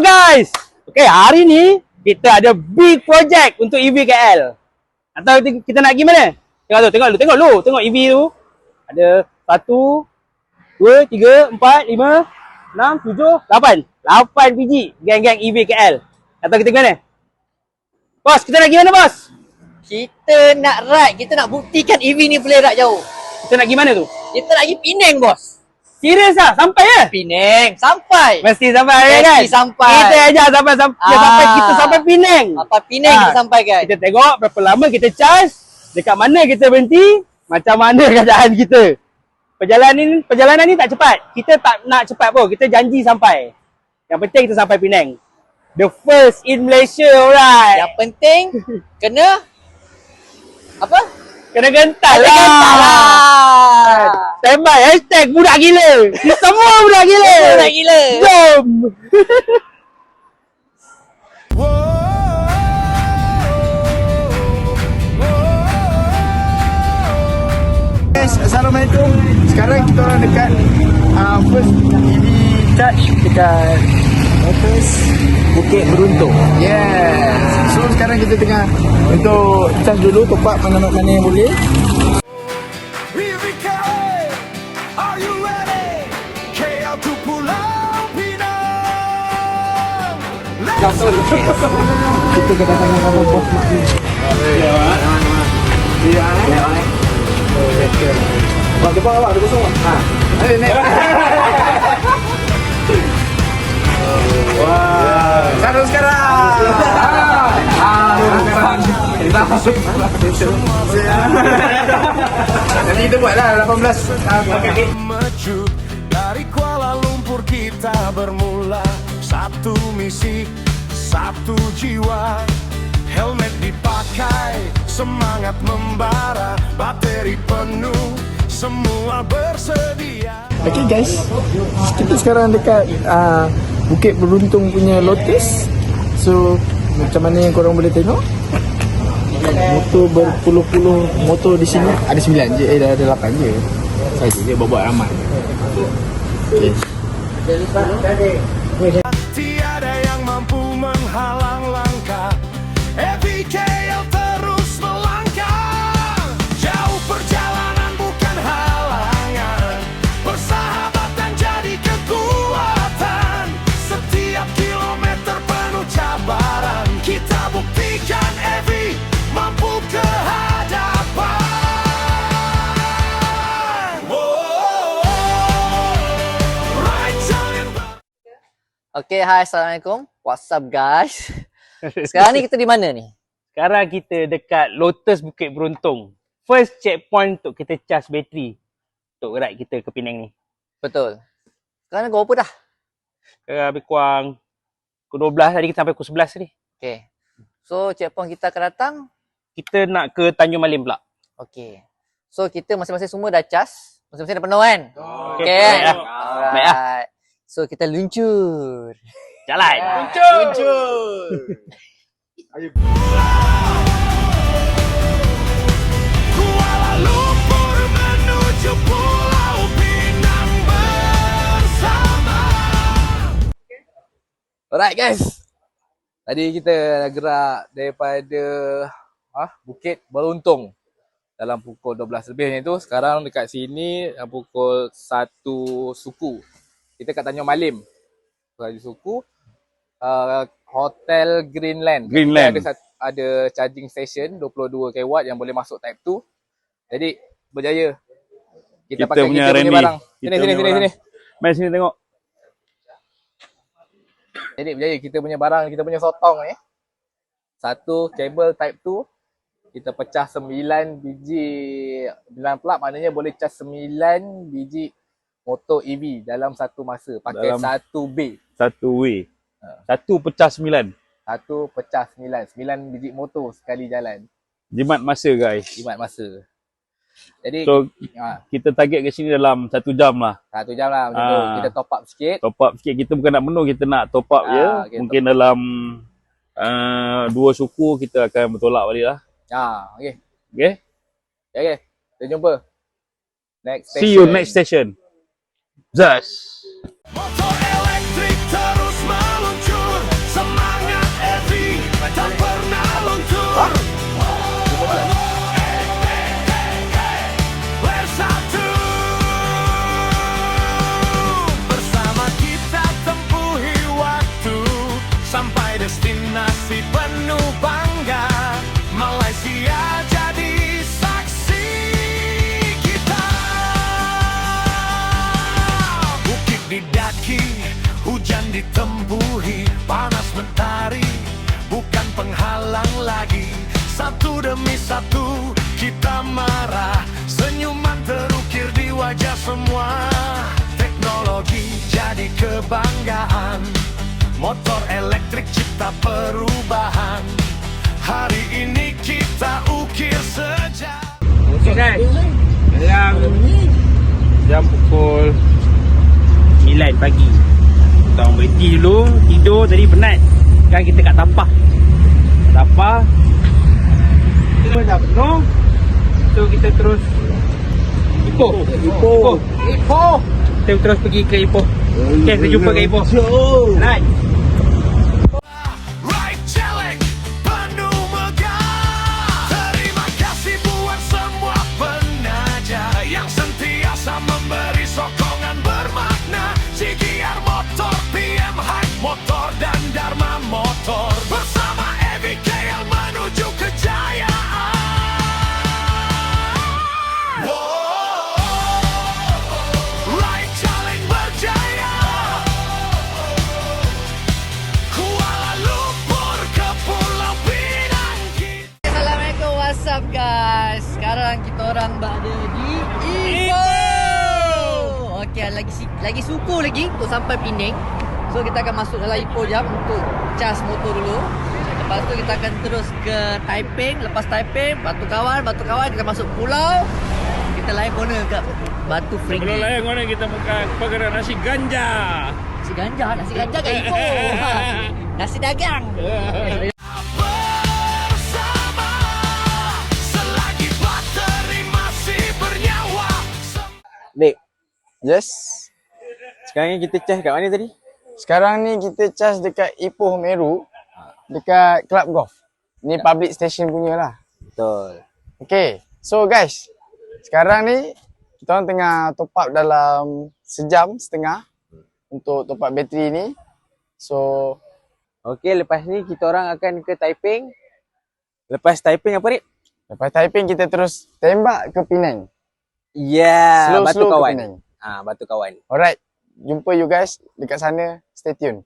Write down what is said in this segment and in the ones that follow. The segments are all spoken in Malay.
guys. Okay, hari ni kita ada big project untuk EV KL. Atau kita nak pergi mana? Tengok lu. Tengok EV tu. Ada 1, 2, 3, 4, 5, 6, 7, 8. 8 biji geng-geng EV KL. Atau kita pergi mana? Bos, kita nak pergi mana bos? Kita nak ride, kita nak buktikan EV ni boleh ride jauh. Kita nak pergi mana tu? Kita nak pergi Penang bos. Serius lah? Sampai ya? Penang, sampai. Mesti sampai kan? Mesti sampai. Kita aja sampai kita sampai Penang. Apa Penang kita sampai kan? Kita tengok berapa lama kita charge, dekat mana kita berhenti, macam mana keadaan kita. Perjalanan ni tak cepat. Kita tak nak cepat pun. Kita janji sampai. Yang penting kita sampai Penang. The first in Malaysia, alright. Yang penting kena apa? Kena gentar lah. Standby hashtag budak gila. Kita semua budak gila. Budak gila. Jom. Guys, Assalamualaikum. Sekarang kita orang dekat first EV charge dekat Motors Bukit Beruntung. Yes. So sekarang kita tengah untuk charge dulu, top up mana yang boleh. Kita kedatangan sama bos mak ni. Ya. Bang depan awak ada kosong. Ada naik. Wah. Sekarang. Kita masuk. Nanti kita buatlah 18 maju dari Kuala Lumpur kita bermula, satu misi, satu jiwa, helmet dipakai, semangat membara, bateri penuh, semua bersedia. Okay guys, kita sekarang dekat Bukit Beruntung punya Lotus. So macam mana yang korang boleh tengok, motor berpuluh-puluh motor di sini. Ada 9 je, ada 8 je saja, dia buat ramai. Okay. Tiada yang mampu menghalang langkah EVKL terus melangkah. Jauh perjalanan bukan halangan, persahabatan jadi kekuatan. Setiap kilometer penuh cabaran, kita buktikan EV mampu ke hadapan. Okay, hai, Assalamualaikum. What's up guys? Sekarang ni kita di mana ni? Sekarang kita dekat Lotus Bukit Beruntung. First checkpoint untuk kita charge bateri untuk ride kita ke Penang ni. Betul. Sekarang ni pukul berapa dah? Lebih kurang pukul 12 tadi, kita sampai pukul 11 tadi. Okay. So, checkpoint kita akan datang. Kita nak ke Tanjung Malim pula. Okay. So, kita masing-masing semua dah charge. Masing-masing dah penuh kan? Okay kan? lah. Alright. So, kita luncur. Jalan. Luncur. Kuala Lumpur menuju Pulau Pinang bersama. Alright guys, tadi kita gerak daripada Bukit Beruntung dalam pukul 12 lebih macam tu. Sekarang dekat sini dalam pukul 1 suku. Kita kat Tanjung Malim. Tanjung suku, Hotel Greenland. Ada charging station 22 kW yang boleh masuk type 2. Jadi berjaya. Kita pakai kita punya barang. Sini. Mari sini tengok. Jadi berjaya kita punya barang, kita punya sotong ni. Satu kabel type 2. Kita pecah 9 biji 9 plug, maknanya boleh charge 9 biji motor EV dalam satu masa. Pakai satu bay. Satu way. Satu pecah 9. Satu pecah 9. 9 biji motor sekali jalan. Jimat masa guys. Jimat masa. Jadi So kita target ke sini dalam 1 jam lah. 1 jam lah macam tu. Kita top up sikit. Top up sikit. Kita bukan nak penuh, kita nak top up je. Okay, Mungkin dalam 2 suku kita akan bertolak balik lah. Okay. Okay. Okay. Kita jumpa. Next station. See you next station. Zas. Motor elektrik terus meluncur demi satu kita marah, senyuman terukir di wajah semua. Teknologi jadi kebanggaan, motor elektrik cipta perubahan. Hari ini kita ukir sejarah. Okay guys, sekarang jam pukul 9 pagi. Kita orang berhenti dulu, tidur tadi penat. Sekarang kita kat Tapah. Tapah kita dah penuh. So kita terus Ipoh. Kita terus pergi ke Ipoh. Okay, kita jumpa kat Ipoh. Nice. Right celeng, penuh megah. Terima kasih buat semua penaja yang sentiasa memberi sokongan bermakna. CGR Motor, PM Hype Motor dan Dharma Motor, bersama EVKL menuju kejayaan. Right celeng berjaya. Kuala Lumpur ke Pulau Pinang. Assalamualaikum, what's up guys? Sekarang kita orang berada di Ipoh. Okey, lagi suku lagi untuk sampai Penang. So kita akan masuk dalam Ipoh jam untuk cas motor dulu. Lepas tu kita akan terus ke Taiping. Lepas Taiping, Batu Kawan kita masuk pulau. Kita lain corner kat Batu Frigi. Belum layan mana kita makan perkara nasi ganja. Nasi ganja kat Ipoh. Nasi dagang. Bersama selagi bateri masih bernyawa. Dek, Yes. sekarang ni kita cas kat mana tadi? Sekarang ni kita charge dekat Ipoh Meru, dekat Club Golf. Ni public station punya lah. Betul. Okay, so guys, sekarang ni kita orang tengah top up dalam sejam setengah untuk top up bateri ni. So, Okey, lepas ni kita orang akan ke Taiping. Lepas Taiping apa, Rik? lepas Taiping kita terus tembak ke Penang. Ya, Batu Slow-slow ke Kawan. Penang. Batu Kawan. Alright, jumpa you guys dekat sana. Stay tune.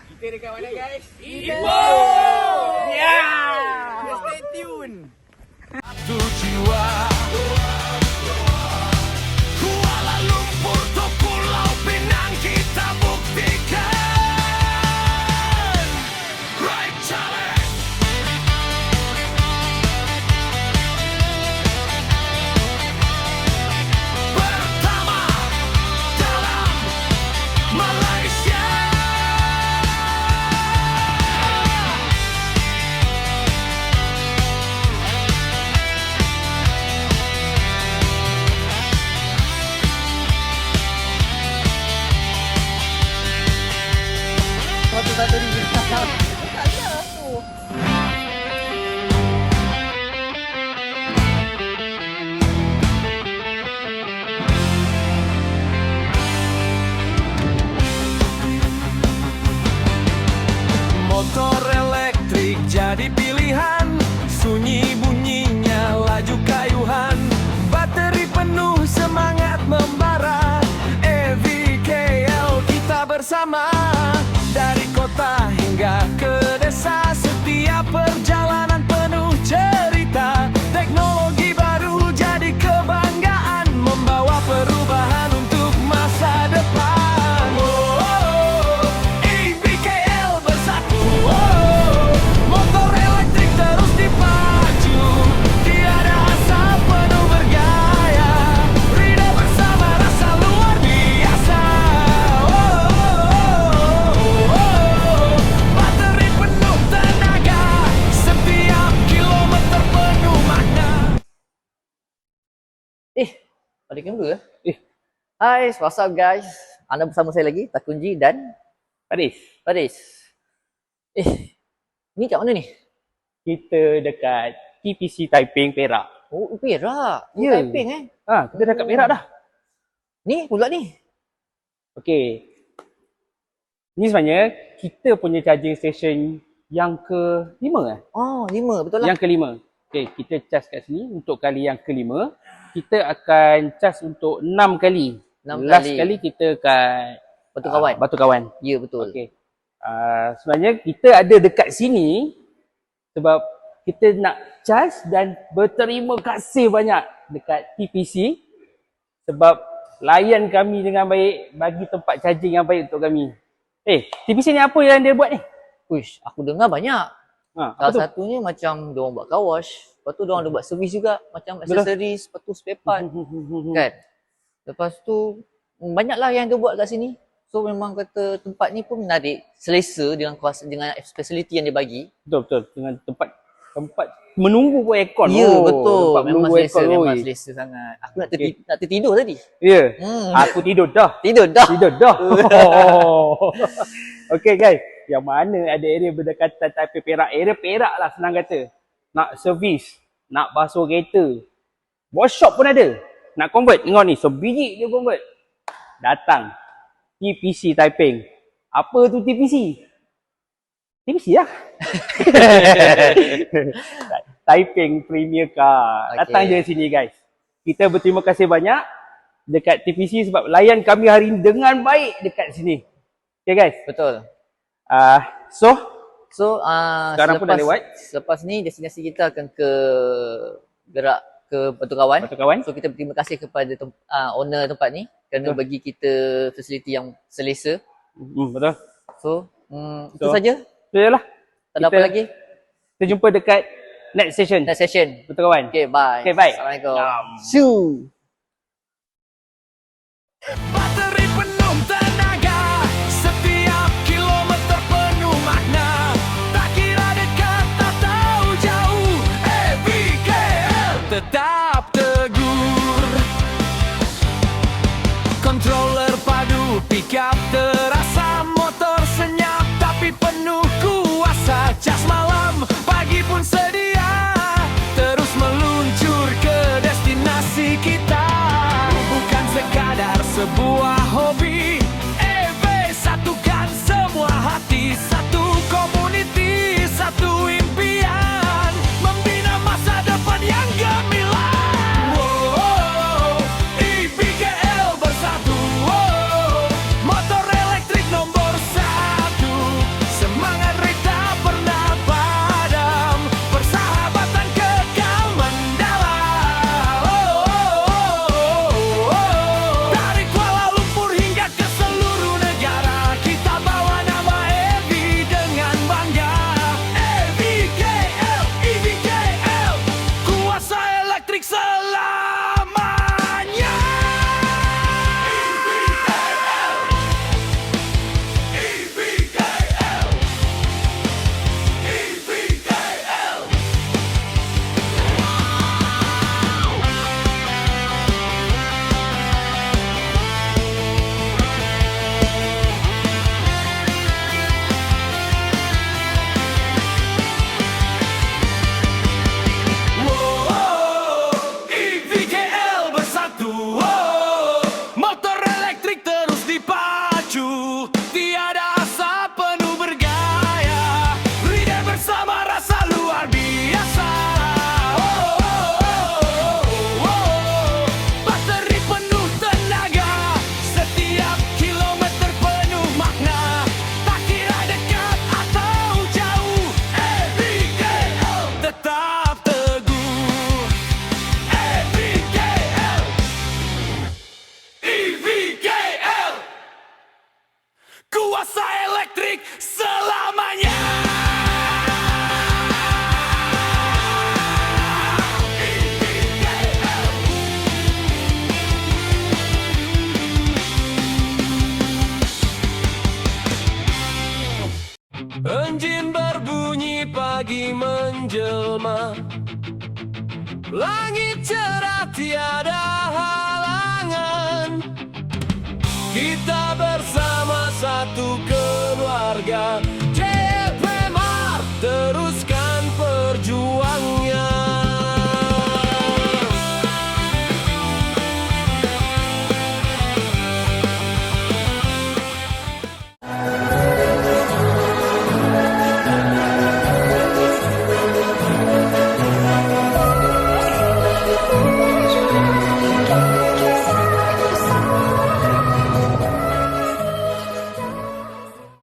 Kita dekat mana guys? Ipoh! Ya! Stay tune. Satu jiwa. Kuala Lumpur ke Pulau Pinang kita buktikan. Right challenge. Pertama dalam Malaysia. Satu-satu ni. Motor elektrik jadi pilihan, sunyi bunyinya laju kayuhan, bateri penuh semangat membara. EVKL kita bersama, dari kota hingga ke desa, setiap perjalanan penuh cerita. Teknologi baru jadi kebanggaan, membawa perubahan untuk masa depan. EVKL bersatu, motor elektrik terus dipacu, tiada asap penuh bergaya, rida bersama rasa luar biasa. Bateri penuh tenaga, setiap kilometer penuh makna. Ada kamera ke? Hai, what's up guys? Anda bersama saya lagi, Takunji dan Faris, Faris. Ni kat mana ni? kita dekat TPC Taiping, Perak. Oh, Perak. Ya. Taiping Kita dah kat Perak dah. Ni pula ni. Okey. Ni sebenarnya kita punya charging station yang ke-5 Oh, 5 betul lah. Yang ke-5. Okey, kita charge kat sini untuk kali yang ke-5. Kita akan charge untuk 6 kali. 6 Last kali. kali kita kat Batu Kawan. Batu Kawan. Ya, betul. Okey. Sebenarnya kita ada dekat sini sebab kita nak charge dan berterima kasih banyak dekat TPC sebab layan kami dengan baik, bagi tempat charging yang baik untuk kami. TPC ni apa yang dia buat ni? Uish, aku dengar banyak. Apa tu? Salah satunya macam diorang buat car wash. Lepas tu diorang ada buat servis juga. Macam accessories, lepas tu spare part. Kan? Lepas tu, banyaklah yang dia buat kat sini. So memang kata tempat ni pun menarik, selesa dengan kuasa, dengan facility yang dia bagi. Betul. Dengan tempat menunggu pun aircon. Ya, betul. Tempat Memang menunggu selesa, aircon. memang selesa sangat. Aku nak tertidur tadi. Ya. Hmm. Aku tidur dah. Tidur dah. Okay guys, yang mana ada area berdekatan Taipei Perak, area Perak lah senang kata. Nak servis, nak basuh kereta, workshop pun ada. Nak convert, tengok ni, sebiji dia convert. Datang TPC Taiping. Apa tu TPC? TPC lah. Taiping Premier Car. Datang je sini guys. Kita berterima kasih banyak dekat TPC sebab layan kami hari ini dengan baik dekat sini. Okay guys. Betul. So sekarang pun dah lewat. Selepas ni destinasi kita akan gerak ke Batu Kawan. So kita berterima kasih kepada owner tempat ni kerana bagi kita fasiliti yang selesa. Betul. So itu saja. Itu je lah. Tak ada apa lagi. Kita jumpa dekat next session. Batu Kawan. Okay, bye. Okay, bye. Assalamualaikum. Shoo. Bateri penuh tenaga, setiap kilometer penuh makna. Tak kira dekat atau jauh, ABKL tetap tegur. Controller padu, pick up terasa, motor senyap tapi penuh kuasa. Cas malam, pagi pun sedia, terus meluncur ke destinasi kita. Bukan sekadar sebuah hobi, EV satukan semua hati. Satu community, satu impian, membina masa depan yang gemilang. IBKL bersatu, motor elektrik nomor 1. Semangat rate tak pernah padam, persahabatan kekal mendalam. Dari Kuala Lumpur hingga ke seluruh negara, kita bawa nama EV dengan bangga. EVKL, EVKL, kuasa elektrik selamanya. EVKL, EVKL, EVKL bersatu, motor elektrik terus dipacu, tiada asa penuh bergaya, lidah bersama rasa luar biasa. Bateri penuh tenaga, setiap kilometer penuh makna. Tak kira dekat atau jauh, EVKL tetap teguh. EVKL, EVKL, kuasa elektrik selamanya. Enjin berbunyi pagi menjelma, langit cerah tiada halangan. Kita bersama satu keluarga,